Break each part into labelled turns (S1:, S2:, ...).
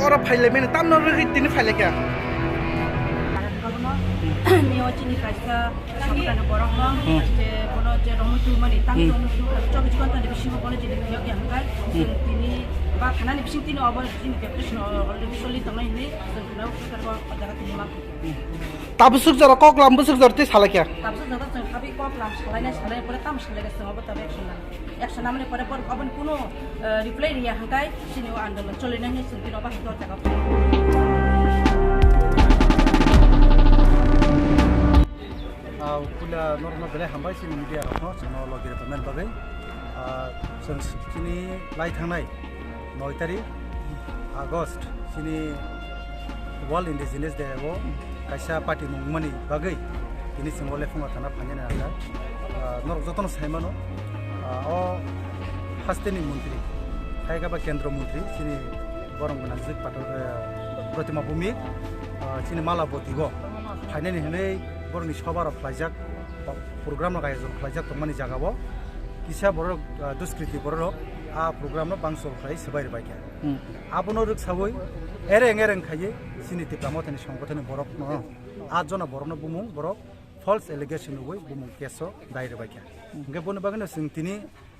S1: orang pilih mana tam nol lagi ini pilih kya
S2: Neo cini kaisa sampai borong long, je kono je romutu mani tang romutu coba juga tadi bising kono jadi biak yang kan, ini bah karena ni bising tini awal ini biak bising awal bisoli tengah ini, sebenarnya kita kalau pada tini mak.
S1: tapi sukses kok lam besuk jadi salah kya
S2: Tapi sebenarnya tapi kok lam selainnya pada tam selainnya semua betul action namanya pada abang kuno reply dia hangkai sini wa anda mencolin ini sendiri apa itu cakap.
S3: Pula normal bela hambai sini media rokno channel logir pemen bagai sini lai thangnai 9 tarik August sini World Indigenous Day wo kaisa party mungmani bagai ini singole funga thana phanyana ala norok jotono saimano o hasteni mantri kaiga ba kendra mantri sini borong bananjik pato protima bumi sini mala botigo phainani henei boroni sobar flajak program no gayjon flajak tongmani jagabo kisa borok duskriti borok a program no bangsol khai sebair baikya abono ruk saboi ereng khaye sini tipramotani songgothani borok no ajona borok no bumung borok false allegation oi bumung keso daire baikya nge bono bagano singtini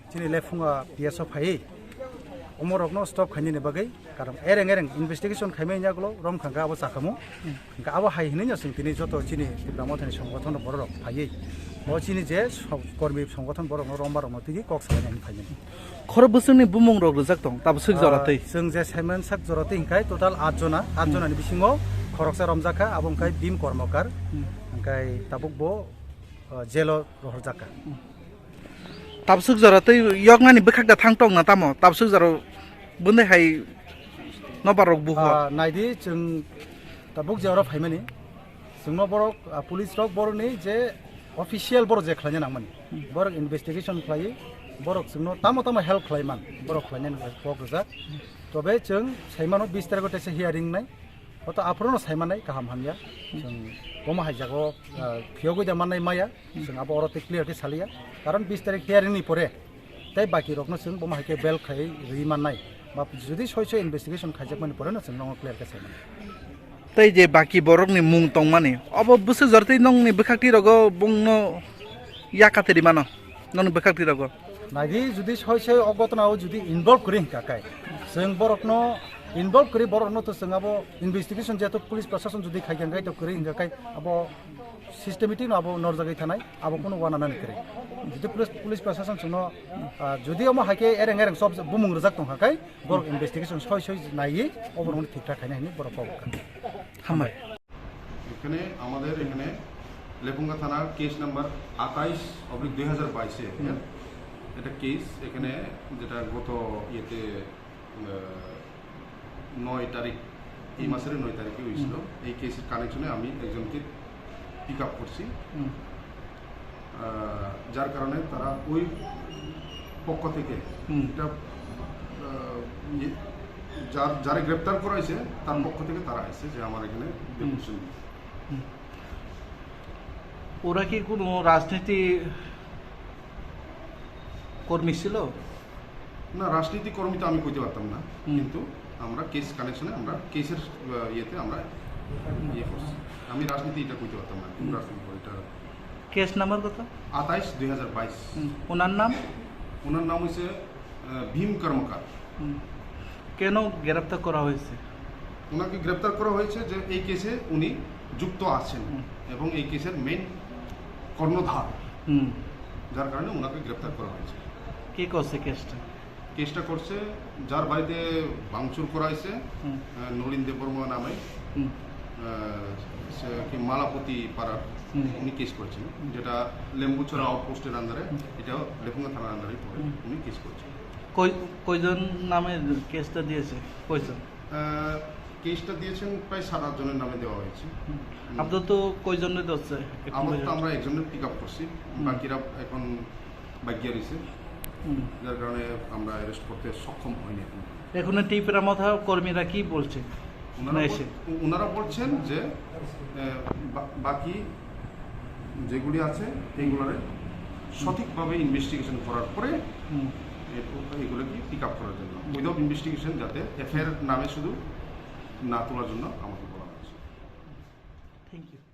S3: sini lefunga pso phai umorok no stop khani ne bagai karam ereng investigation khaimai nyaglo rom khanga abo sakamu ka abo hai hini nyasing tini joto chini tipramotani songgothon borok phai o chini je kormi songgothon borok no rombar no tigi kok saini phai
S1: khor busungni bumung rok rojak tong tab suk joratei
S3: जों जे Simon sak jorate ingkai total 8 jona ni bisingo khoroksa romjaka abongkai bim kormokar ingkai tabukbo jelo rohorjaka
S1: tab suk joratei yoknani bekhakda thangtong na tamo tab suk jaro bunde hai nobarok buho
S3: naidi जों tabuk jawra phaimani जोंनो borok police rok boroni je official borok je khlanya nangmani borok investigation khlai borok जोंनो tamo help khlaiman borok khlaina pok rojak tobe जों saimano 20 tarik tese hearing nai oto aprono saimanai kaham hamya जों boma haijago phiogo jamanai maya जों abo orote clear te salia karon 20 tarik hearing ni pore tai baki rokno जों boma haike bel khai rimanai ba jodi soy investigation khaijak mani pore no जों nong clear ke saiman
S1: tai je baki borok ni mung tong mani abo busu jortei nong ni bekhakti rogo bungno yakateri mano nong bekhakti rogo
S3: naidi jodi soy ogotnao jodi involve kori kakai जों borokno involve kori borokno to जों abo investigation jeto police प्रशासन jodi khaigangai to kori kakai abo systematic no abo norjagai thanai abo kono wana nani kare jodi police प्रशासन जोंनो jodi amo haike ereng sob bumung rojak tong kakai borok investigation soy nai oboroni ঠিকঠাক খাইনা হিনি borok পাবো
S1: হামাই
S4: এখানে আমাদের এখানে লেপুঙ্গা থানার case number 28/2022 এটা কেস এখানে যেটা গত ইয়েতে 9 তারিখ এই মাসের 9 তারিখে হয়েছিল এই কেসের কানেকশনে আমি একজনকে পিক আপ করছি যার কারণে তারা ওই পক্ষ থেকে এটা যারা গ্রেপ্তার করা হয়েছে তার পক্ষ থেকে তারা আসছে যে আমার এখানে ডেপুটেশন
S1: ওরা কি কোনো রাজনীতি কর্মী ছিল
S4: না রাজনীতি কর্মী তো আমি কইতে পারতাম না কিন্তু আমরা কেস কানেকশনে আমরা কেসের ইয়েতে আমরা ইয়ে করছি আমি রাজনীতি এটা কইতে পারতাম না কোন রাজনীতি এটা
S1: কেস নাম্বার কত
S4: 28/2022
S1: ওনার নাম
S4: হচ্ছে ভীম কর্মকার
S1: কেন গ্রেফতার করা হয়েছে
S4: ওনাকে গ্রেপ্তার করা হয়েছে যে এই কেসে উনি যুক্ত আছেন এবং এই কেসের মেইন কর্ণধার যার কারণে ওনাকে গ্রেপ্তার করা হয়েছে
S1: কে করছে
S4: কেসটা করছে যার বাড়িতে ভাঙচুর করা হয়েছে নলিন দেববর্মা নামে কি মালাপতি পাড়ার উনি কেস করেছেন যেটা লেম্বুছড়া আউটপোস্টের আন্ডারে এটা লেপুঙ্গা থানার আন্ডারে পড়ে উনি কেস করেছেন
S1: কয়জন নামে কেসটা দিয়েছে কয়জন
S4: কেসটা দিয়েছেন প্রায় 7-8 জনের নামে দেওয়া হয়েছে
S1: আপনার তো কয়জনের ধরছে
S4: আমাদের তো আমরা একজনের পিক আপ করছি বাকিরা এখন বাগিয়া রয়েছে যার কারণে আমরা অ্যারেস্ট করতে সক্ষম হইনি
S1: এখন টিপরামথা কর্মীরা কি বলছে
S4: ওনারা বলছেন যে বাকি যেগুলি আছে এইগুলোরে সঠিকভাবে ইনভেস্টিগেশন করার পরে এগুলোকে পিক আপ করার জন্য উইদাউট ইনভেস্টিগেশন যাতে এফআইআর নামে শুধু না তোলার জন্য আমাকে বলা হয়েছে।
S1: Thank you.